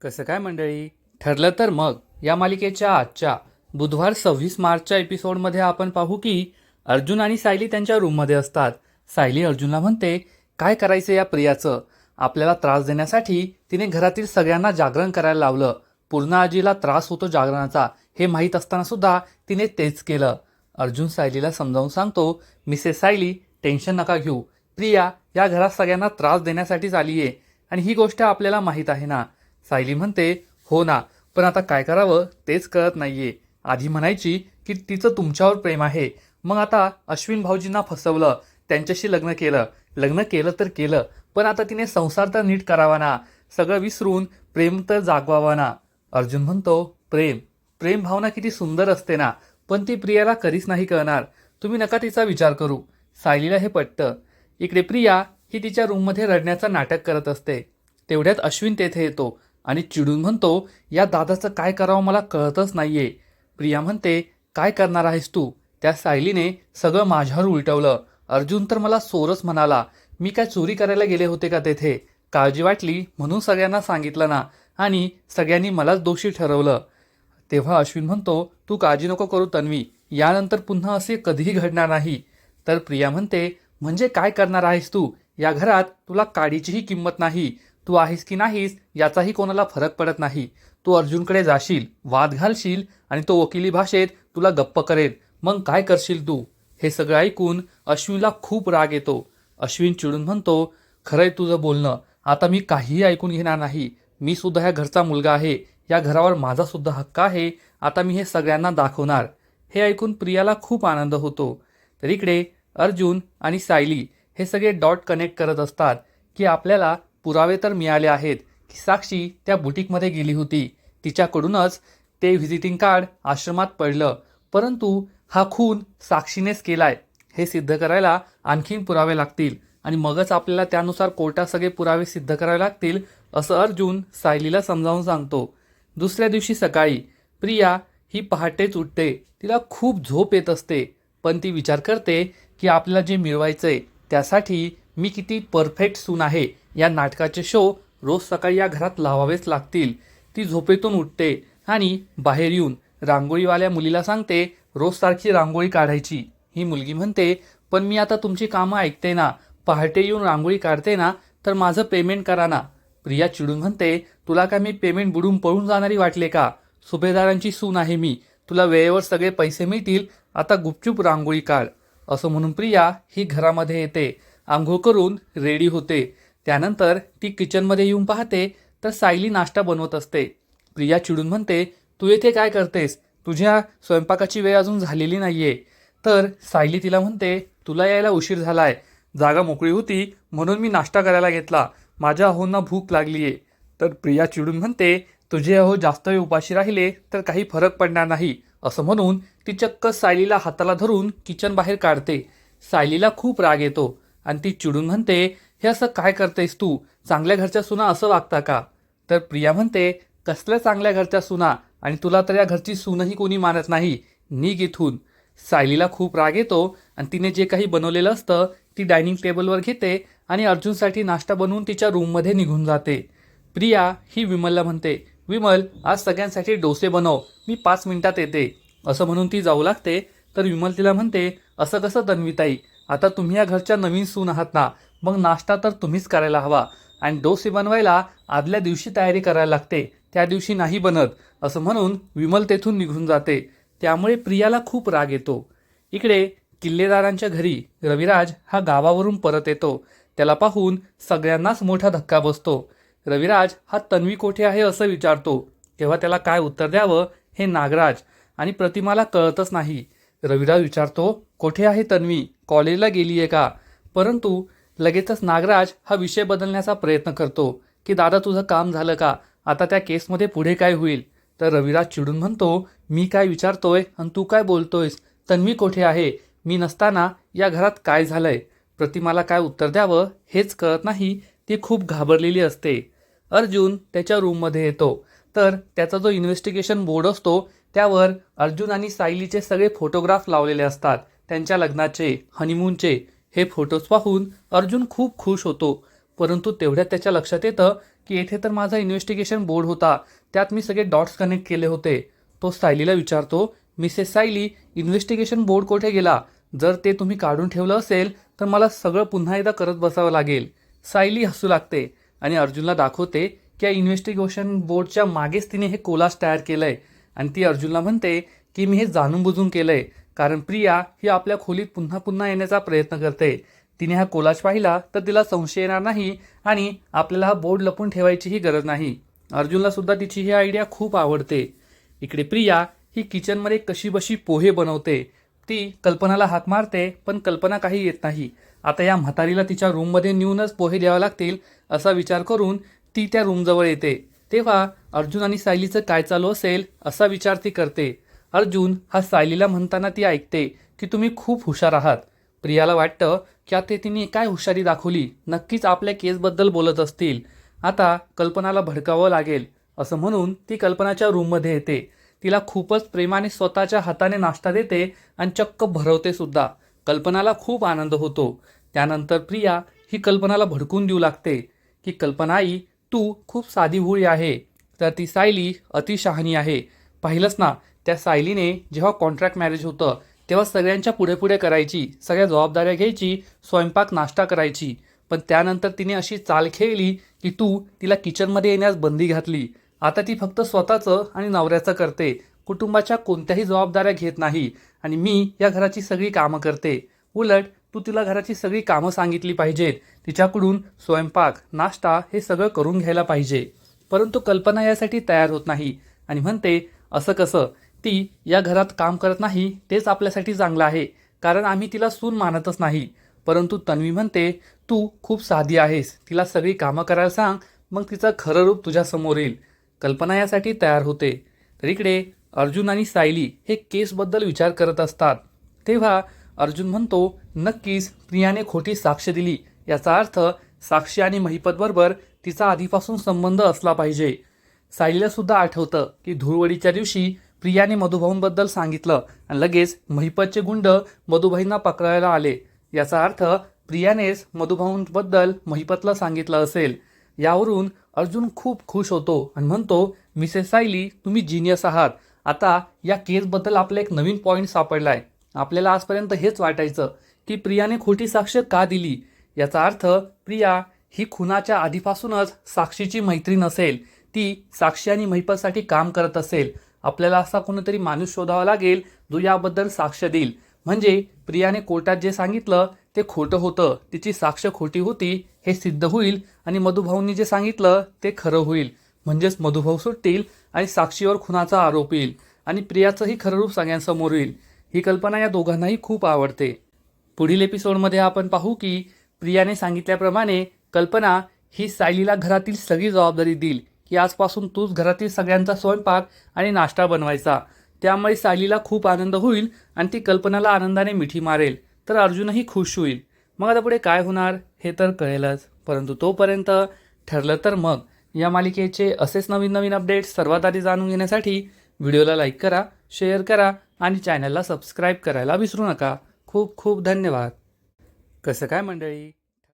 कसं काय मंडळी, ठरलं तर मग या मालिकेच्या आजच्या बुधवार 26 मार्चच्या एपिसोडमध्ये आपण पाहू की अर्जुन आणि सायली त्यांच्या रूममध्ये असतात. सायली अर्जुनला म्हणते, काय करायचं या प्रियाचं? आपल्याला त्रास देण्यासाठी तिने घरातील सगळ्यांना जागरण करायला लावलं. पूर्ण आजीला त्रास होतो जागरणाचा हे माहीत असताना सुद्धा तिने तेच केलं. अर्जुन सायलीला समजावून सांगतो, मिसेस सायली टेन्शन नका घेऊ, प्रिया या घरात सगळ्यांना त्रास देण्यासाठीच आली आहे आणि ही गोष्ट आपल्याला माहीत आहे ना. सायली म्हणते, हो ना, पण आता काय करावं तेच कळत नाहीये. आधी म्हणायची की तिचं तुमच्यावर प्रेम आहे, मग आता अश्विन भाऊजींना फसवलं, त्यांच्याशी लग्न केलं तर केलं, पण आता तिने संसार तर नीट करावा ना, सगळं विसरून प्रेम तर जागवावा ना. अर्जुन म्हणतो, प्रेम प्रेम भावना किती सुंदर असते ना, पण ती प्रियाला कधीच नाही कळणार. तुम्ही नका तिचा विचार करू. सायलीला हे पटतं. इकडे प्रिया ही तिच्या रूममध्ये रडण्याचं नाटक करत असते. तेवढ्यात अश्विन तेथे येतो आणि चिडून म्हणतो, या दादाचं काय करावं मला कळतच नाहीये. प्रिया म्हणते, काय करणार आहेस तू? त्या सायलीने सगळं माझ्यावर उलटवलं. अर्जुन तर मला चोरच म्हणाला. मी काय चोरी करायला गेले होते का तेथे? काळजी वाटली म्हणून सगळ्यांना सांगितलं ना, आणि सगळ्यांनी मलाच दोषी ठरवलं. तेव्हा अश्विन म्हणतो, तू काळजी नको करू तन्वी, यानंतर पुन्हा असे कधीही घडणार नाही. तर प्रिया म्हणते, म्हणजे काय करणार आहेस तू? या घरात तुला काडीचीही किंमत नाही. तू आहेस की नाहीस याचाही कोणाला फरक पडत नाही. तू अर्जुनकडे जाशील, वाद घालशील आणि तो वकिली भाषेत तुला गप्प करेल. मग काय करशील तू? हे सगळं ऐकून अश्विनला खूप राग येतो. अश्विन चिडून म्हणतो, खरंय तुझं बोलणं, आता मी काहीही ऐकून घेणार नाही. मी सुद्धा ह्या घरचा मुलगा आहे, या घरावर माझा सुद्धा हक्क आहे. आता मी हे सगळ्यांना दाखवणार. हे ऐकून प्रियाला खूप आनंद होतो. तर इकडे अर्जुन आणि सायली हे सगळे डॉट कनेक्ट करत असतात की आपल्याला पुरावे तर मिळाले आहेत की साक्षी त्या बुटीकमध्ये गेली होती, तिच्याकडूनच ते व्हिजिटिंग कार्ड आश्रमात पडलं, परंतु हा खून साक्षीनेच केलाय हे सिद्ध करायला आणखीन पुरावे लागतील आणि मगच आपल्याला त्यानुसार कोर्टात सगळे पुरावे सिद्ध करावे लागतील, असं अर्जुन सायलीला समजावून सांगतो. दुसऱ्या दिवशी सकाळी प्रिया ही पहाटेच उठते. तिला खूप झोप येत असते, पण ती विचार करते की आपल्याला जे मिळवायचंय त्यासाठी मी किती परफेक्ट सून आहे या नाटकाचे शो रोज सकाळी या घरात लावावेच लागतील. ती झोपेतून उठते आणि बाहेर येऊन रांगोळीवाल्या मुलीला सांगते, रोज सारखी रांगोळी काढायची. ही मुलगी म्हणते, पण मी आता तुमची कामं ऐकते ना, पहाटे येऊन रांगोळी काढते ना, तर माझं पेमेंट करा ना. प्रिया चिडून म्हणते, तुला काय मी पेमेंट बुडून पळून जाणारी वाटले का? सुभेदारांची सून आहे मी, तुला वेळेवर सगळे पैसे मिळतील, आता गुपचूप रांगोळी काढ. असं म्हणून प्रिया ही घरामध्ये येते, आंघोळ करून रेडी होते. त्यानंतर ती किचनमध्ये येऊन पाहते तर सायली नाश्ता बनवत असते. प्रिया चिडून म्हणते, तू येथे काय करतेस? तुझ्या स्वयंपाकाची वेळ अजून झालेली नाहीये. तर सायली तिला म्हणते, तुला यायला उशीर झालाय, जागा मोकळी होती म्हणून मी नाश्ता करायला घेतला, माझ्या अहोंना भूक लागलीये. तर प्रिया चिडून म्हणते, तुझे अहो जास्त वेळ उपाशी राहिले तर काही फरक पडणार नाही. असं म्हणून ती चक्क सायलीला हाताला धरून किचन बाहेर काढते. सायलीला खूप राग येतो आणि ती चिडून म्हणते, हे असं काय करतेस तू? चांगल्या घरच्या सुना असं वागता का? तर प्रिया म्हणते, कसल्या चांगल्या घरच्या सुना, आणि तुला तर या घरची सूनही कोणी मानत नाही, निघ इथून. सायलीला खूप राग येतो आणि तिने जे काही बनवलेलं असतं ती डायनिंग टेबलवर घेते आणि अर्जुनसाठी नाश्ता बनवून तिच्या रूममध्ये निघून जाते. प्रिया ही विमलला म्हणते, विमल आज सगळ्यांसाठी डोसे बनव, मी 5 मिनिटात येते. असं म्हणून ती जाऊ लागते. तर विमल तिला म्हणते, असं कसं तन्वीताई, आता तुम्ही या घरच्या नवीन सून आहात ना, मग नाश्ता तर तुम्हीच करायला हवा, आणि डोसे बनवायला आदल्या दिवशी तयारी करायला लागते, त्या दिवशी नाही बनत. असं म्हणून विमल तेथून निघून जाते. त्यामुळे प्रियाला खूप राग येतो. इकडे किल्लेदारांच्या घरी रविराज हा गावावरून परत येतो. त्याला पाहून सगळ्यांनाच मोठा धक्का बसतो. रविराज हा तन्वी कोठे आहे असं विचारतो. तेव्हा त्याला काय उत्तर द्यावं हे नागराज आणि प्रतिमाला कळतच नाही. रविराज विचारतो, कोठे आहे तन्वी, कॉलेजला गेली आहे का? परंतु लगेचच नागराज हा विषय बदलण्याचा प्रयत्न करतो की दादा तुझं काम झालं का, आता त्या केसमध्ये पुढे काय होईल? तर रविराज चिडून म्हणतो, मी काय विचारतोय आणि तू काय बोलतोयस? तन्वी कोठे आहे? मी नसताना या घरात काय झालंय? प्रतिमाला काय उत्तर द्यावं हेच कळत नाही. ती खूप घाबरलेली असते. अर्जुन त्याच्या रूममध्ये येतो. तर त्याचा जो इन्व्हेस्टिगेशन बोर्ड असतो त्यावर अर्जुन आणि सायलीचे सगळे फोटोग्राफ लावलेले असतात, त्यांच्या लग्नाचे, हनीमूनचे. हे फोटोज पाहून अर्जुन खूप खुश होतो. परंतु तेवढ्यात त्याच्या लक्षात येतं की येथे तर माझा इन्व्हेस्टिगेशन बोर्ड होता, त्यात मी सगळे डॉट्स कनेक्ट केले होते. तो सायलीला विचारतो, मिसेस सायली, इन्व्हेस्टिगेशन बोर्ड कुठे गेला? जर ते तुम्ही काढून ठेवलं असेल तर मला सगळं पुन्हा एकदा करत बसावं लागेल. सायली हसू लागते आणि अर्जुनला दाखवते की या इन्व्हेस्टिगेशन बोर्डच्या मागेच तिने हे कोलाज तयार केलंय. आणि ती अर्जुनला म्हणते की मी हे जाणून बुजून केलंय, कारण प्रिया ही आपल्या खोलीत पुन्हा पुन्हा येण्याचा प्रयत्न करते. तिने हा कोलाज पाहिला तर तिला संशय येणार नाही आणि आपल्याला हा बोर्ड लपून ठेवायचीही गरज नाही. अर्जुनला सुद्धा तिची ही आयडिया खूप आवडते. इकडे प्रिया ही किचनमध्ये कशीबशी पोहे बनवते. ती कल्पनाला हाक मारते, पण कल्पना काही येत नाही. आता या म्हातारीला तिच्या रूममध्ये नेऊनच पोहे द्यावे लागतील असा विचार करून ती त्या रूमजवळ येते. तेव्हा अर्जुन आणि सायलीचं काय चालू असेल असा विचार ती करते. अर्जुन हा सायलीला म्हणताना ती ऐकते की तुम्ही खूप हुशार आहात. प्रियाला वाटतं की आता तिने काय हुशारी दाखवली, नक्कीच आपल्या केसबद्दल बोलत असतील. आता कल्पनाला भडकावं लागेल असं म्हणून ती कल्पनाच्या रूममध्ये येते. तिला खूपच प्रेमाने स्वतःच्या हाताने नाश्ता देते आणि चक्क भरवते सुद्धा. कल्पनाला खूप आनंद होतो. त्यानंतर प्रिया ही कल्पनाला भडकून देऊ लागते की कल्पना आई, तू खूप साधीभोळी आहे, तर ती सायली अतिशहाणी आहे. पाहिलंच ना, त्या सायलीने जेव्हा कॉन्ट्रॅक्ट मॅरेज होतं तेव्हा सगळ्यांच्या पुढे पुढे करायची, सगळ्या जबाबदाऱ्या घ्यायची, स्वयंपाक नाश्ता करायची. पण त्यानंतर तिने अशी चाल खेळली की तू तिला किचनमध्ये येण्यास बंदी घातली. आता ती फक्त स्वतःचं आणि नवऱ्याचं करते, कुटुंबाच्या कोणत्याही जबाबदाऱ्या घेत नाही आणि मी या घराची सगळी कामं करते. उलट तू तिला घराची सगळी कामं सांगितली पाहिजेत, तिच्याकडून स्वयंपाक नाश्ता हे सगळं करून घ्यायला पाहिजे. परंतु कल्पना यासाठी तयार होत नाही आणि म्हणते, असं कसं, ती या घरात काम करत नाही तेच आपल्यासाठी चांगलं आहे, कारण आम्ही तिला सून मानतच नाही. परंतु तन्वी म्हणते, तू खूप साधी आहेस, तिला सगळी कामं करायला सांग, मग तिचं खरं रूप तुझ्यासमोर येईल. कल्पना यासाठी तयार होते. तर इकडे अर्जुन आणि सायली हे केसबद्दल विचार करत असतात. तेव्हा अर्जुन म्हणतो, नक्कीच प्रियाने खोटी साक्ष दिली, याचा अर्थ साक्षी आणि महिपतबरोबर तिचा आधीपासून संबंध असला पाहिजे. सायलीला सुद्धा आठवतं की धुळवडीच्या दिवशी प्रियाने मधुभाऊंबद्दल सांगितलं आणि लगेच महिपतचे गुंड मधुभाईंना पकडायला आले. याचा अर्थ प्रियानेच मधुभाऊंबद्दल महिपतला सांगितलं असेल. यावरून अर्जुन खूप खुश होतो आणि म्हणतो, मिसेस सायली, तुम्ही जिनियस आहात. आता या केसबद्दल आपला एक नवीन पॉईंट सापडलाय. आपल्याला आजपर्यंत हेच वाटायचं की प्रियाने खोटी साक्ष का दिली. याचा अर्थ प्रिया ही खुनाच्या आधीपासूनच साक्षीची मैत्रीण असेल, ती साक्षी आणि महिपतसाठी काम करत असेल. आपल्याला असा कोणीतरी माणूस शोधावा लागेल जो याबद्दल साक्ष देईल. म्हणजे प्रियाने कोर्टात जे सांगितलं ते खोटं होतं, तिची साक्ष खोटी होती हे सिद्ध होईल आणि मधुभाऊंनी जे सांगितलं ते खरं होईल. म्हणजेच मधुभाऊ सुटतील आणि साक्षीवर खुनाचा आरोप येईल आणि प्रियाचंही खरं रूप सगळ्यांसमोर येईल. ही कल्पना या दोघांनाही खूप आवडते. पुढील एपिसोडमध्ये आपण पाहू की प्रियाने सांगितल्याप्रमाणे कल्पना ही सायलीला घरातील सगळी जबाबदारी देईल की आजपासून तूच घरातील सगळ्यांचा स्वयंपाक आणि नाश्ता बनवायचा. त्यामुळे सायलीला खूप आनंद होईल आणि ती कल्पनाला आनंदाने मिठी मारेल, तर अर्जुनही खुश होईल. मग आता पुढे काय होणार हे तर कळेलच. परंतु तोपर्यंत ठरलं तर मग या मालिकेचे असेच नवीन नवीन अपडेट्स सर्वात आधी जाणून घेण्यासाठी व्हिडिओला लाईक करा, शेअर करा आणि चॅनलला सबस्क्राईब करायला विसरू नका. खूप खूप धन्यवाद. कसं काय मंडळी?